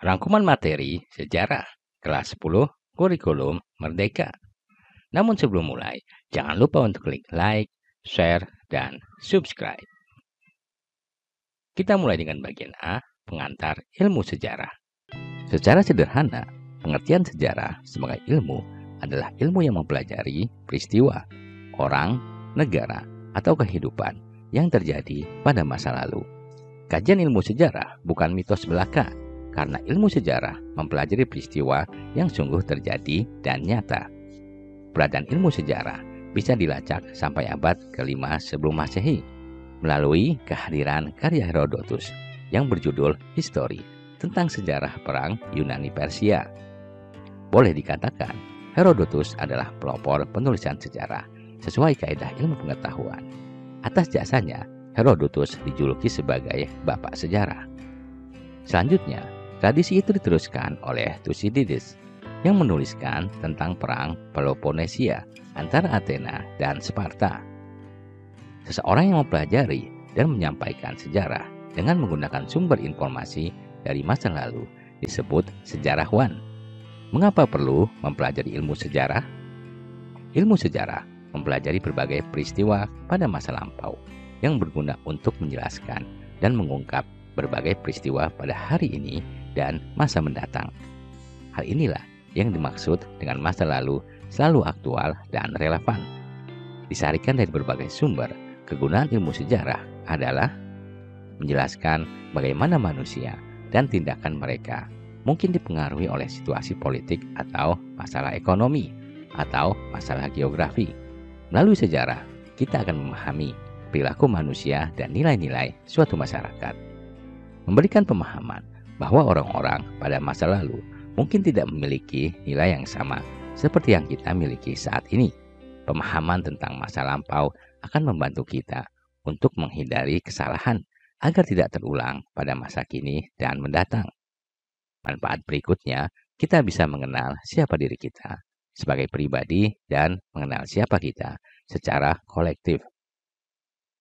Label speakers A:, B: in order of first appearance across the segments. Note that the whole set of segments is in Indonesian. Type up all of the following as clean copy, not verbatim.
A: Rangkuman materi sejarah kelas 10 kurikulum Merdeka. Namun sebelum mulai, jangan lupa untuk klik like, share, dan subscribe. Kita mulai dengan bagian A, pengantar ilmu sejarah. Secara sederhana, pengertian sejarah sebagai ilmu adalah ilmu yang mempelajari peristiwa, orang, negara, atau kehidupan yang terjadi pada masa lalu. Kajian ilmu sejarah bukan mitos belaka, karena ilmu sejarah mempelajari peristiwa yang sungguh terjadi dan nyata. Keberadaan ilmu sejarah bisa dilacak sampai abad ke-5 sebelum Masehi melalui kehadiran karya Herodotus yang berjudul History tentang sejarah perang Yunani Persia. Boleh dikatakan, Herodotus adalah pelopor penulisan sejarah sesuai kaidah ilmu pengetahuan. Atas jasanya, Herodotus dijuluki sebagai bapak sejarah. Selanjutnya, tradisi itu diteruskan oleh Thucydides yang menuliskan tentang perang Peloponnesia antara Athena dan Sparta. Seseorang yang mempelajari dan menyampaikan sejarah dengan menggunakan sumber informasi dari masa lalu disebut sejarawan. Mengapa perlu mempelajari ilmu sejarah? Ilmu sejarah mempelajari berbagai peristiwa pada masa lampau yang berguna untuk menjelaskan dan mengungkap berbagai peristiwa pada hari ini dan masa mendatang. Hal inilah yang dimaksud dengan masa lalu selalu aktual dan relevan. Disarikan dari berbagai sumber, kegunaan ilmu sejarah adalah menjelaskan bagaimana manusia dan tindakan mereka mungkin dipengaruhi oleh situasi politik atau masalah ekonomi atau masalah geografi. Melalui sejarah, kita akan memahami perilaku manusia dan nilai-nilai suatu masyarakat. Memberikan pemahaman bahwa orang-orang pada masa lalu mungkin tidak memiliki nilai yang sama seperti yang kita miliki saat ini. Pemahaman tentang masa lampau akan membantu kita untuk menghindari kesalahan agar tidak terulang pada masa kini dan mendatang. Manfaat berikutnya, kita bisa mengenal siapa diri kita sebagai pribadi dan mengenal siapa kita secara kolektif.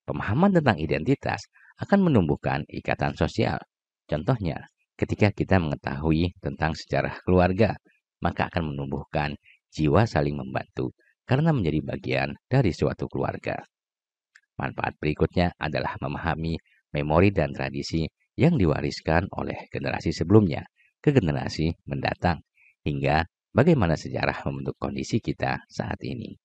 A: Pemahaman tentang identitas akan menumbuhkan ikatan sosial. Contohnya, ketika kita mengetahui tentang sejarah keluarga, maka akan menumbuhkan jiwa saling membantu karena menjadi bagian dari suatu keluarga. Manfaat berikutnya adalah memahami memori dan tradisi yang diwariskan oleh generasi sebelumnya ke generasi mendatang, hingga bagaimana sejarah membentuk kondisi kita saat ini.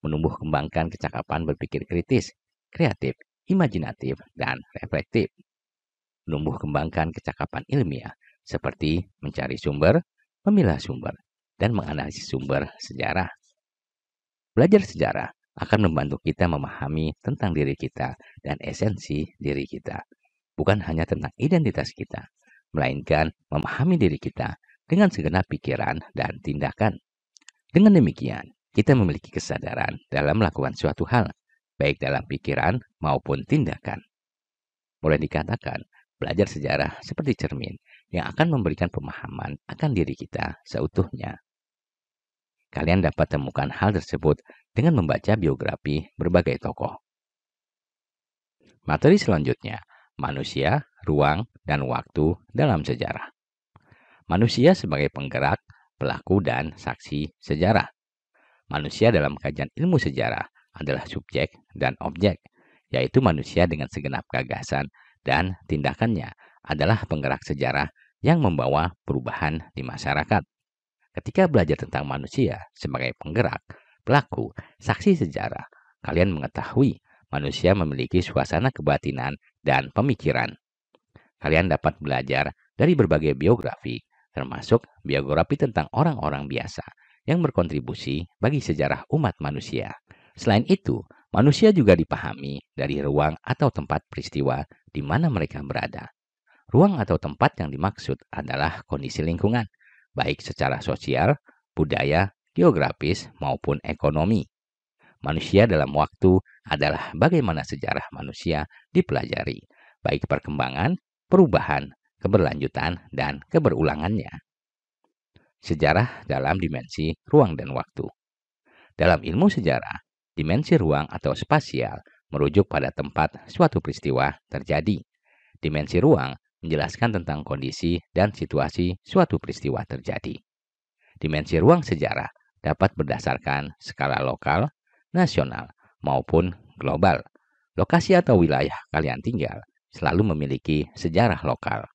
A: Menumbuh kembangkan kecakapan berpikir kritis, kreatif, imajinatif, dan reflektif. Menumbuh kembangkan kecakapan ilmiah seperti mencari sumber, memilah sumber, dan menganalisis sumber sejarah. Belajar sejarah akan membantu kita memahami tentang diri kita dan esensi diri kita. Bukan hanya tentang identitas kita, melainkan memahami diri kita dengan segenap pikiran dan tindakan. Dengan demikian, kita memiliki kesadaran dalam melakukan suatu hal, baik dalam pikiran maupun tindakan. Boleh dikatakan, belajar sejarah seperti cermin yang akan memberikan pemahaman akan diri kita seutuhnya. Kalian dapat temukan hal tersebut dengan membaca biografi berbagai tokoh. Materi selanjutnya, manusia, ruang, dan waktu dalam sejarah. Manusia sebagai penggerak, pelaku, dan saksi sejarah. Manusia dalam kajian ilmu sejarah adalah subjek dan objek, yaitu manusia dengan segenap gagasan dan tindakannya adalah penggerak sejarah yang membawa perubahan di masyarakat. Ketika belajar tentang manusia sebagai penggerak, pelaku, saksi sejarah, kalian mengetahui manusia memiliki suasana kebatinan dan pemikiran. Kalian dapat belajar dari berbagai biografi, termasuk biografi tentang orang-orang biasa yang berkontribusi bagi sejarah umat manusia. Selain itu, manusia juga dipahami dari ruang atau tempat peristiwa di mana mereka berada. Ruang atau tempat yang dimaksud adalah kondisi lingkungan, baik secara sosial, budaya, geografis, maupun ekonomi. Manusia dalam waktu adalah bagaimana sejarah manusia dipelajari, baik perkembangan, perubahan, keberlanjutan, dan keberulangannya. Sejarah dalam dimensi ruang dan waktu. Dalam ilmu sejarah, dimensi ruang atau spasial merujuk pada tempat suatu peristiwa terjadi. Dimensi ruang menjelaskan tentang kondisi dan situasi suatu peristiwa terjadi. Dimensi ruang sejarah dapat berdasarkan skala lokal, nasional, maupun global. Lokasi atau wilayah kalian tinggal selalu memiliki sejarah lokal.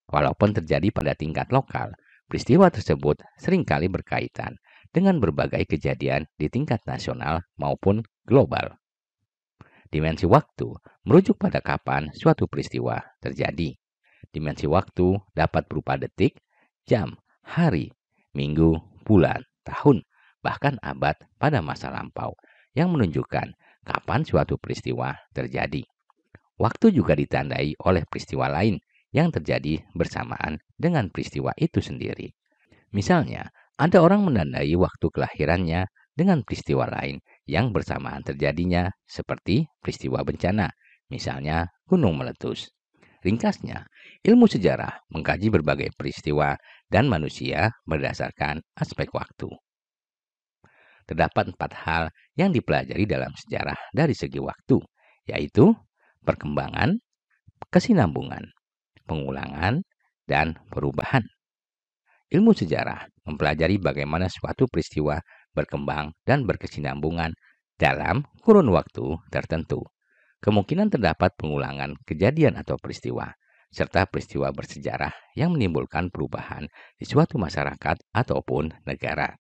A: Walaupun terjadi pada tingkat lokal, peristiwa tersebut seringkali berkaitan dengan berbagai kejadian di tingkat nasional maupun global. Dimensi waktu merujuk pada kapan suatu peristiwa terjadi. Dimensi waktu dapat berupa detik, jam, hari, minggu, bulan, tahun, bahkan abad pada masa lampau yang menunjukkan kapan suatu peristiwa terjadi. Waktu juga ditandai oleh peristiwa lain yang terjadi bersamaan dengan peristiwa itu sendiri. Misalnya, ada orang menandai waktu kelahirannya dengan peristiwa lain yang bersamaan terjadinya seperti peristiwa bencana, misalnya gunung meletus. Ringkasnya, ilmu sejarah mengkaji berbagai peristiwa dan manusia berdasarkan aspek waktu. Terdapat 4 hal yang dipelajari dalam sejarah dari segi waktu, yaitu perkembangan, kesinambungan, pengulangan, dan perubahan. Ilmu sejarah mempelajari bagaimana suatu peristiwa berkembang dan berkesinambungan dalam kurun waktu tertentu. Kemungkinan terdapat pengulangan kejadian atau peristiwa, serta peristiwa bersejarah yang menimbulkan perubahan di suatu masyarakat ataupun negara.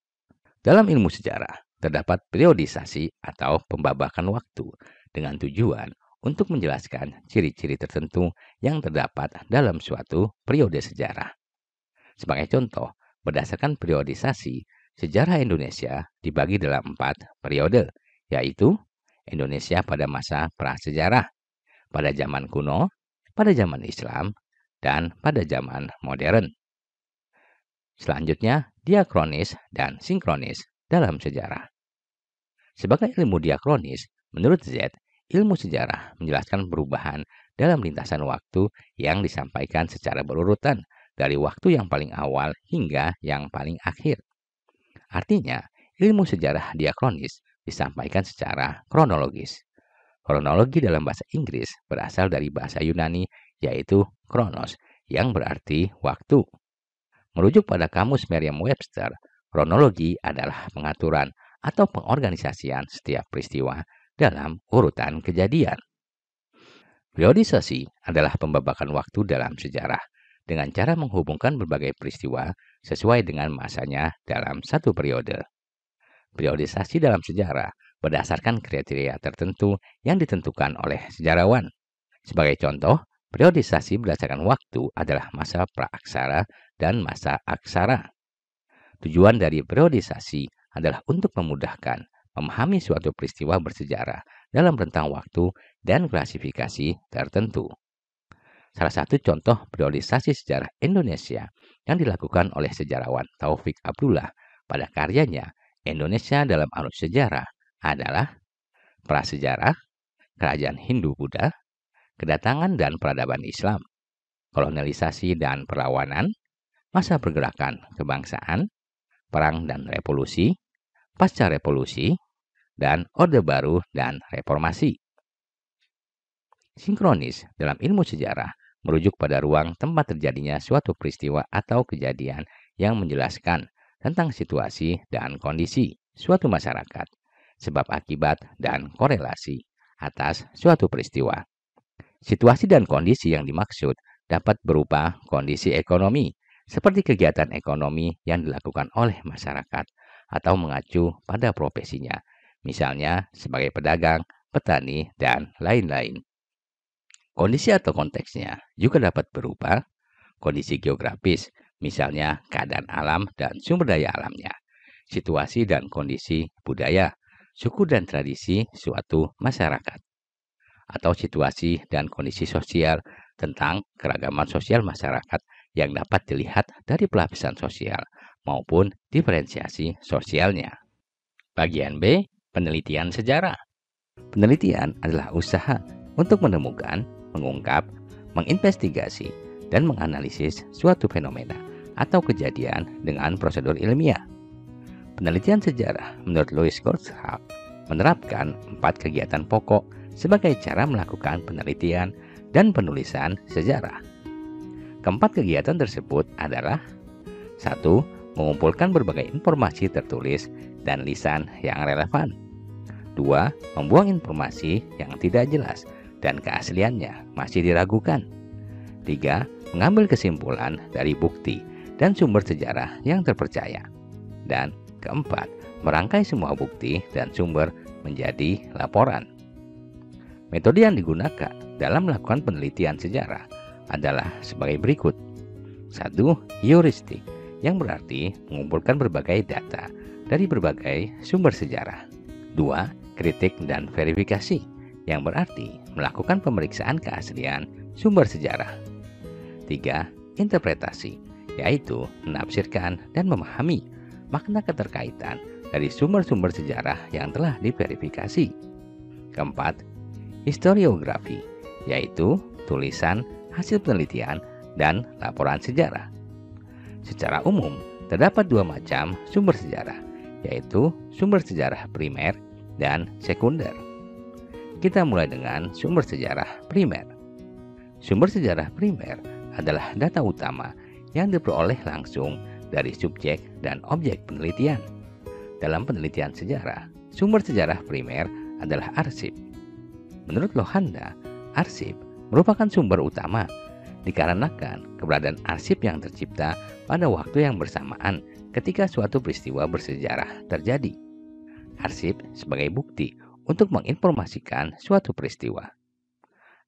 A: Dalam ilmu sejarah, terdapat periodisasi atau pembabakan waktu dengan tujuan untuk menjelaskan ciri-ciri tertentu yang terdapat dalam suatu periode sejarah. Sebagai contoh, berdasarkan periodisasi, sejarah Indonesia dibagi dalam 4 periode, yaitu Indonesia pada masa prasejarah, pada zaman kuno, pada zaman Islam, dan pada zaman modern. Selanjutnya, diakronis dan sinkronis dalam sejarah. Sebagai ilmu diakronis, menurut Z, ilmu sejarah menjelaskan perubahan dalam lintasan waktu yang disampaikan secara berurutan dari waktu yang paling awal hingga yang paling akhir. Artinya, ilmu sejarah diakronis disampaikan secara kronologis. Kronologi dalam bahasa Inggris berasal dari bahasa Yunani, yaitu kronos, yang berarti waktu. Merujuk pada kamus Merriam-Webster, kronologi adalah pengaturan atau pengorganisasian setiap peristiwa dalam urutan kejadian. Periodisasi adalah pembabakan waktu dalam sejarah dengan cara menghubungkan berbagai peristiwa sesuai dengan masanya dalam satu periode. Periodisasi dalam sejarah berdasarkan kriteria tertentu yang ditentukan oleh sejarawan. Sebagai contoh, periodisasi berdasarkan waktu adalah masa praaksara dan masa aksara. Tujuan dari periodisasi adalah untuk memudahkan memahami suatu peristiwa bersejarah dalam rentang waktu dan klasifikasi tertentu. Salah satu contoh periodisasi sejarah Indonesia yang dilakukan oleh sejarawan Taufik Abdullah pada karyanya Indonesia dalam Arus Sejarah adalah prasejarah, kerajaan Hindu-Buddha, kedatangan dan peradaban Islam, kolonialisasi dan perlawanan, masa pergerakan kebangsaan, perang dan revolusi, pasca revolusi, dan Orde Baru dan Reformasi. Sinkronis dalam ilmu sejarah merujuk pada ruang tempat terjadinya suatu peristiwa atau kejadian yang menjelaskan tentang situasi dan kondisi suatu masyarakat, sebab akibat dan korelasi atas suatu peristiwa. Situasi dan kondisi yang dimaksud dapat berupa kondisi ekonomi, seperti kegiatan ekonomi yang dilakukan oleh masyarakat atau mengacu pada profesinya, misalnya sebagai pedagang, petani, dan lain-lain. Kondisi atau konteksnya juga dapat berupa kondisi geografis, misalnya keadaan alam dan sumber daya alamnya, situasi dan kondisi budaya, suku dan tradisi suatu masyarakat, atau situasi dan kondisi sosial tentang keragaman sosial masyarakat yang dapat dilihat dari pelapisan sosial maupun diferensiasi sosialnya. Bagian B, penelitian sejarah. Penelitian adalah usaha untuk menemukan, mengungkap, menginvestigasi, dan menganalisis suatu fenomena atau kejadian dengan prosedur ilmiah. Penelitian sejarah menurut Louis Gottschalk menerapkan 4 kegiatan pokok sebagai cara melakukan penelitian dan penulisan sejarah. Keempat kegiatan tersebut adalah: 1. Mengumpulkan berbagai informasi tertulis dan lisan yang relevan. 2. Membuang informasi yang tidak jelas dan keasliannya masih diragukan. 3. Mengambil kesimpulan dari bukti dan sumber sejarah yang terpercaya. Dan keempat, merangkai semua bukti dan sumber menjadi laporan. Metode yang digunakan dalam melakukan penelitian sejarah adalah sebagai berikut. 1. Heuristik, yang berarti mengumpulkan berbagai data dari berbagai sumber sejarah. 2. Kritik dan verifikasi, yang berarti melakukan pemeriksaan keaslian sumber sejarah. 3. Interpretasi, yaitu menafsirkan dan memahami makna keterkaitan dari sumber-sumber sejarah yang telah diverifikasi. 4. Historiografi, yaitu tulisan, hasil penelitian, dan laporan sejarah. Secara umum, terdapat dua macam sumber sejarah, yaitu sumber sejarah primer dan sekunder. Kita mulai dengan sumber sejarah primer. Sumber sejarah primer adalah data utama yang diperoleh langsung dari subjek dan objek penelitian. Dalam penelitian sejarah, sumber sejarah primer adalah arsip. Menurut Lohanda, arsip merupakan sumber utama dikarenakan keberadaan arsip yang tercipta pada waktu yang bersamaan ketika suatu peristiwa bersejarah terjadi. Arsip sebagai bukti untuk menginformasikan suatu peristiwa.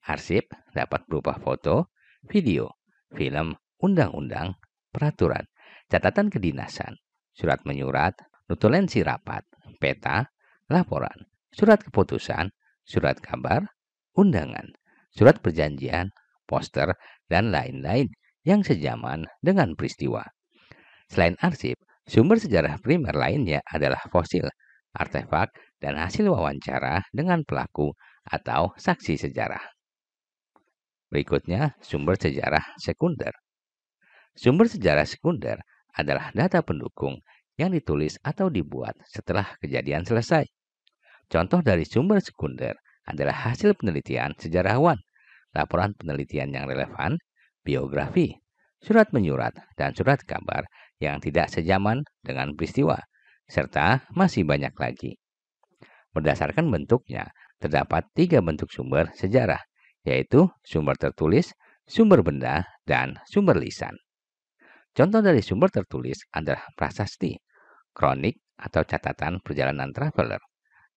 A: Arsip dapat berupa foto, video, film, undang-undang, peraturan, catatan kedinasan, surat menyurat, notulensi rapat, peta, laporan, surat keputusan, surat kabar, undangan, surat perjanjian, poster, dan lain-lain yang sejaman dengan peristiwa. Selain arsip, sumber sejarah primer lainnya adalah fosil, artefak, dan hasil wawancara dengan pelaku atau saksi sejarah. Berikutnya, sumber sejarah sekunder. Sumber sejarah sekunder adalah data pendukung yang ditulis atau dibuat setelah kejadian selesai. Contoh dari sumber sekunder adalah hasil penelitian sejarawan, laporan penelitian yang relevan, biografi, surat menyurat, dan surat kabar yang tidak sejaman dengan peristiwa, serta masih banyak lagi. Berdasarkan bentuknya, terdapat 3 bentuk sumber sejarah, yaitu sumber tertulis, sumber benda, dan sumber lisan. Contoh dari sumber tertulis adalah prasasti, kronik atau catatan perjalanan traveler,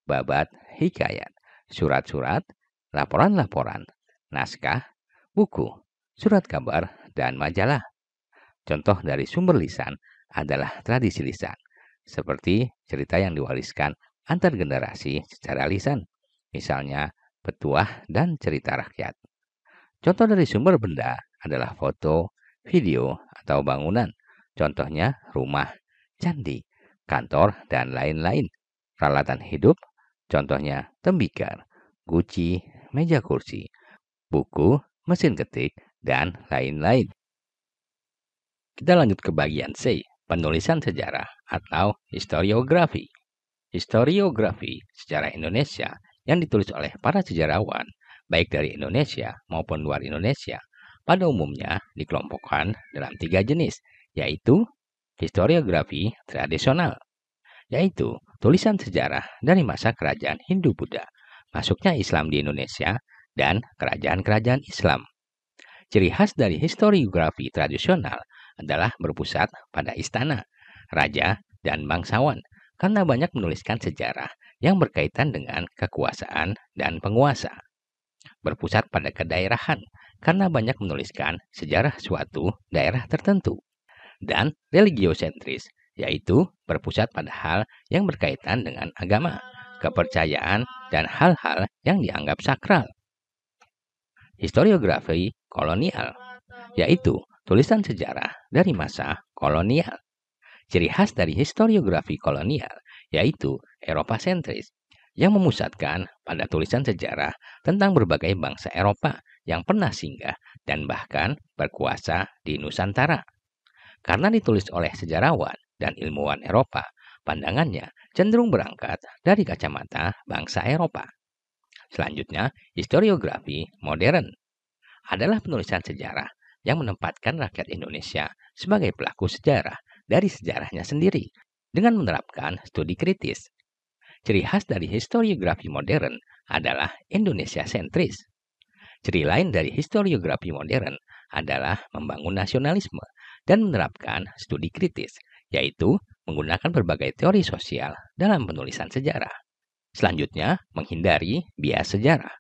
A: babat, hikayat, surat-surat, laporan-laporan, naskah, buku, surat kabar, dan majalah. Contoh dari sumber lisan adalah tradisi lisan, seperti cerita yang diwariskan antar generasi secara lisan, misalnya petuah dan cerita rakyat. Contoh dari sumber benda adalah foto, video, atau bangunan. Contohnya rumah, candi, kantor, dan lain-lain. Peralatan hidup, contohnya tembikar, guci, meja kursi, buku, mesin ketik, dan lain-lain. Kita lanjut ke bagian C, penulisan sejarah atau historiografi. Historiografi sejarah Indonesia yang ditulis oleh para sejarawan, baik dari Indonesia maupun luar Indonesia, pada umumnya dikelompokkan dalam 3 jenis, yaitu historiografi tradisional, yaitu tulisan sejarah dari masa kerajaan Hindu-Buddha, masuknya Islam di Indonesia, dan kerajaan-kerajaan Islam. Ciri khas dari historiografi tradisional adalah berpusat pada istana, raja, dan bangsawan, karena banyak menuliskan sejarah yang berkaitan dengan kekuasaan dan penguasa. Berpusat pada kedaerahan, karena banyak menuliskan sejarah suatu daerah tertentu. Dan religiosentris, yaitu berpusat pada hal yang berkaitan dengan agama, kepercayaan, dan hal-hal yang dianggap sakral. Historiografi kolonial, yaitu tulisan sejarah dari masa kolonial. Ciri khas dari historiografi kolonial yaitu Eropa sentris, yang memusatkan pada tulisan sejarah tentang berbagai bangsa Eropa yang pernah singgah dan bahkan berkuasa di Nusantara. Karena ditulis oleh sejarawan dan ilmuwan Eropa, pandangannya cenderung berangkat dari kacamata bangsa Eropa. Selanjutnya, historiografi modern adalah penulisan sejarah yang menempatkan rakyat Indonesia sebagai pelaku sejarah dari sejarahnya sendiri dengan menerapkan studi kritis. Ciri khas dari historiografi modern adalah Indonesia sentris. Ciri lain dari historiografi modern adalah membangun nasionalisme dan menerapkan studi kritis, yaitu menggunakan berbagai teori sosial dalam penulisan sejarah. Selanjutnya, menghindari bias sejarah.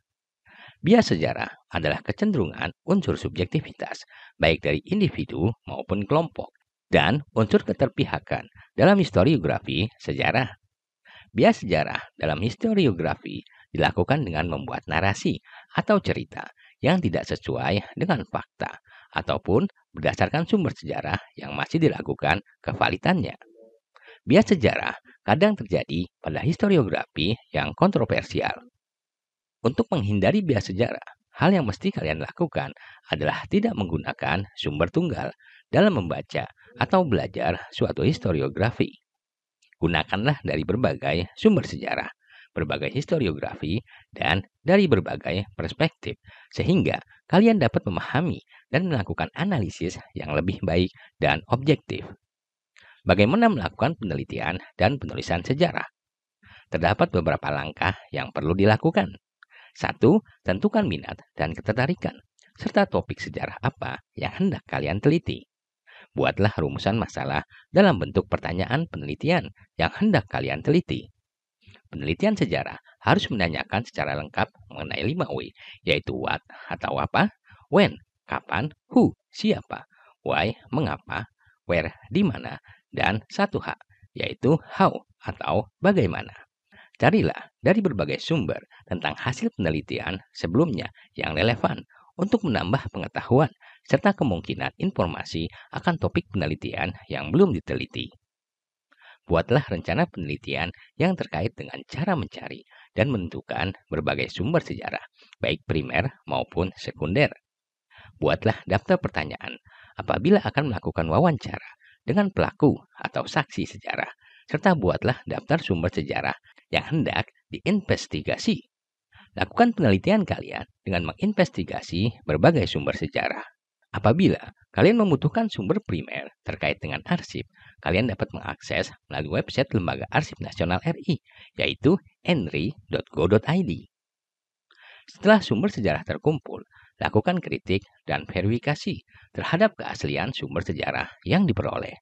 A: Bias sejarah adalah kecenderungan unsur subjektivitas, baik dari individu maupun kelompok, dan unsur keterpihakan dalam historiografi sejarah. Bias sejarah dalam historiografi dilakukan dengan membuat narasi atau cerita yang tidak sesuai dengan fakta, ataupun berdasarkan sumber sejarah yang masih diragukan kevalitannya. Bias sejarah kadang terjadi pada historiografi yang kontroversial. Untuk menghindari bias sejarah, hal yang mesti kalian lakukan adalah tidak menggunakan sumber tunggal dalam membaca atau belajar suatu historiografi. Gunakanlah dari berbagai sumber sejarah, berbagai historiografi, dan dari berbagai perspektif, sehingga kalian dapat memahami dan melakukan analisis yang lebih baik dan objektif. Bagaimana melakukan penelitian dan penulisan sejarah? Terdapat beberapa langkah yang perlu dilakukan. 1. Tentukan minat dan ketertarikan, serta topik sejarah apa yang hendak kalian teliti. Buatlah rumusan masalah dalam bentuk pertanyaan penelitian yang hendak kalian teliti. Penelitian sejarah harus menanyakan secara lengkap mengenai 5W, yaitu what atau apa, when, kapan, who, siapa, why, mengapa, where, di mana, dan 1H, yaitu how atau bagaimana. Carilah dari berbagai sumber tentang hasil penelitian sebelumnya yang relevan untuk menambah pengetahuan serta kemungkinan informasi akan topik penelitian yang belum diteliti. Buatlah rencana penelitian yang terkait dengan cara mencari dan menentukan berbagai sumber sejarah, baik primer maupun sekunder. Buatlah daftar pertanyaan apabila akan melakukan wawancara dengan pelaku atau saksi sejarah, serta buatlah daftar sumber sejarah yang hendak diinvestigasi. Lakukan penelitian kalian dengan menginvestigasi berbagai sumber sejarah. Apabila kalian membutuhkan sumber primer terkait dengan arsip, kalian dapat mengakses melalui website Lembaga Arsip Nasional RI, yaitu enri.go.id. Setelah sumber sejarah terkumpul, lakukan kritik dan verifikasi terhadap keaslian sumber sejarah yang diperoleh.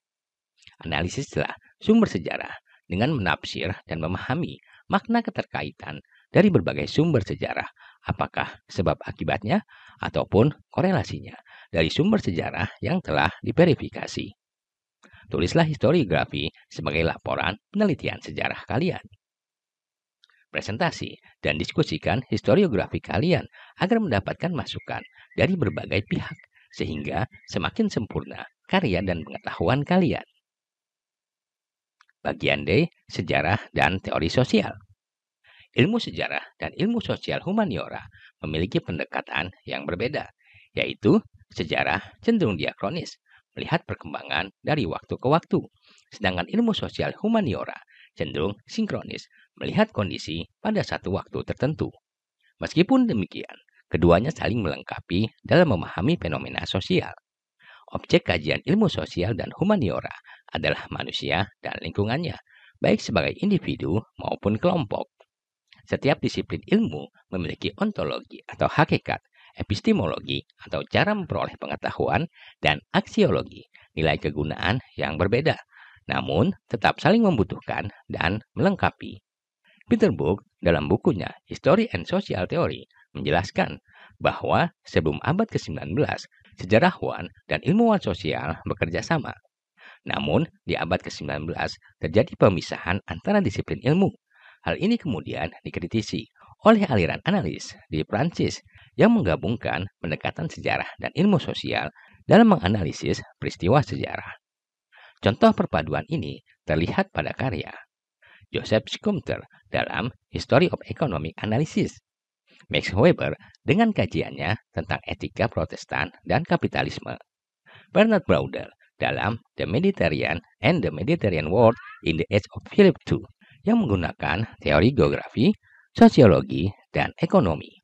A: Analisislah sumber sejarah dengan menafsir dan memahami makna keterkaitan dari berbagai sumber sejarah, apakah sebab akibatnya ataupun korelasinya dari sumber sejarah yang telah diverifikasi. Tulislah historiografi sebagai laporan penelitian sejarah kalian. Presentasi dan diskusikan historiografi kalian agar mendapatkan masukan dari berbagai pihak, sehingga semakin sempurna karya dan pengetahuan kalian. Bagian D, sejarah dan teori sosial. Ilmu sejarah dan ilmu sosial humaniora memiliki pendekatan yang berbeda, yaitu sejarah cenderung diakronis, melihat perkembangan dari waktu ke waktu, sedangkan ilmu sosial humaniora cenderung sinkronis, melihat kondisi pada satu waktu tertentu. Meskipun demikian, keduanya saling melengkapi dalam memahami fenomena sosial. Objek kajian ilmu sosial dan humaniora adalah manusia dan lingkungannya, baik sebagai individu maupun kelompok. Setiap disiplin ilmu memiliki ontologi atau hakikat, epistemologi atau cara memperoleh pengetahuan, dan aksiologi, nilai kegunaan yang berbeda, namun tetap saling membutuhkan dan melengkapi. Peter Book dalam bukunya History and Social Theory menjelaskan bahwa sebelum abad ke-19, sejarawan dan ilmuwan sosial bekerja sama. Namun, di abad ke-19 terjadi pemisahan antara disiplin ilmu. Hal ini kemudian dikritisi oleh aliran analis di Prancis yang menggabungkan pendekatan sejarah dan ilmu sosial dalam menganalisis peristiwa sejarah. Contoh perpaduan ini terlihat pada karya Joseph Schumpeter dalam History of Economic Analysis, Max Weber dengan kajiannya tentang etika Protestan dan kapitalisme, Bernard Brauder dalam The Mediterranean and the Mediterranean World in the Age of Philip II yang menggunakan teori geografi, sosiologi, dan ekonomi.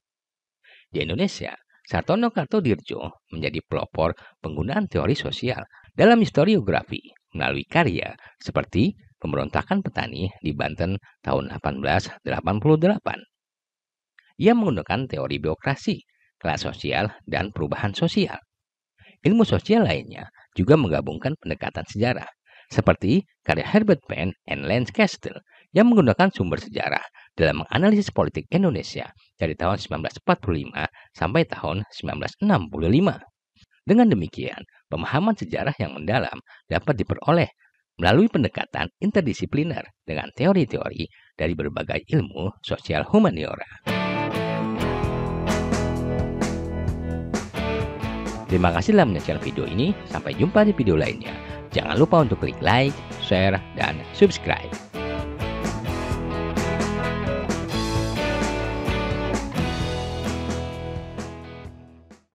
A: Di Indonesia, Sartono Kartodirjo menjadi pelopor penggunaan teori sosial dalam historiografi melalui karya seperti Pemberontakan Petani di Banten tahun 1888. Ia menggunakan teori biokrasi, kelas sosial, dan perubahan sosial. Ilmu sosial lainnya juga menggabungkan pendekatan sejarah, seperti karya Herbert Penn and Lance Castle yang menggunakan sumber sejarah dalam menganalisis politik Indonesia dari tahun 1945 sampai tahun 1965. Dengan demikian, pemahaman sejarah yang mendalam dapat diperoleh melalui pendekatan interdisipliner dengan teori-teori dari berbagai ilmu sosial humaniora. Terima kasih telah menyaksikan video ini. Sampai jumpa di video lainnya. Jangan lupa untuk klik like, share, dan subscribe.